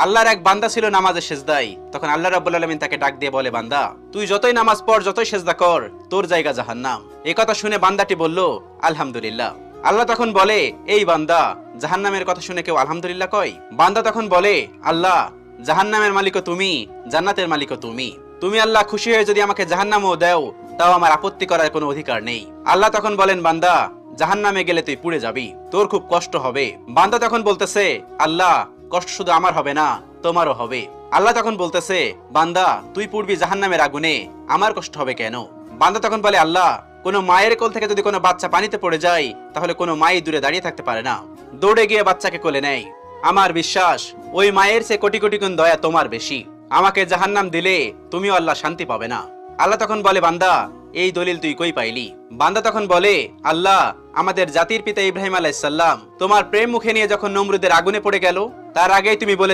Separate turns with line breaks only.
আল্লাহর এক বান্দা ছিল নামাজে সেজদায়। তখন আল্লাহ রাব্বুল আলামিন তাকে ডাক দিয়ে বলে, বান্দা তুই যতই নামাজ পড়, যতই সেজদা কর, তোর জায়গা জাহান্নাম। এই কথা শুনে বান্দাটি বলল, আলহামদুলিল্লাহ। আল্লাহ তখন বলে, এই বান্দা, জাহান্নামের কথা শুনে কেউ আলহামদুলিল্লাহ কয়? বান্দা তখন বলে, আল্লাহ, জাহান্নামের মালিকও তুমি, জান্নাতের মালিকও তুমি। তুমি আল্লাহ খুশি হয়ে যদি আমাকে জাহান্নামও দাও, তাও আমার আপত্তি করার কোনো অধিকার নেই। আল্লাহ তখন বলেন, বান্দা, জাহান্নামে গেলে তুই পুড়ে যাবি, তোর খুব কষ্ট হবে। বান্দা তখন বলতেছে, আল্লাহ, কষ্ট শুধু আমার হবে না, তোমারও হবে। আল্লাহ তখন বলতেছে, বান্দা, তুই পুড়বি জাহান্নামের আগুনে, আমার কষ্ট হবে কেন? বান্দা তখন বলে, আল্লাহ, কোনো মায়ের কোল থেকে যদি কোনো বাচ্চা পানিতে পড়ে যায়, তাহলে কোনো মাই দূরে দাঁড়িয়ে থাকতে পারে না, দৌড়ে গিয়ে বাচ্চাকে কোলে নেয়। আমার বিশ্বাস, ওই মায়ের চেয়ে কোটি কোটি গুণ দয়া তোমার বেশি। আমাকে জাহান্নাম দিলে তুমিও আল্লাহ শান্তি পাবে না। আল্লাহ তখন বলে, বান্দা, এই দলিল তুই কই পাইলি? বান্দা তখন বলে, আল্লাহ, আমাদের জাতির পিতা ইব্রাহিম আলাইহিস সালাম তোমার প্রেম মুখে নিয়ে যখন নমরুদের আগুনে পড়ে গেল, তার আগেই তুমি বলে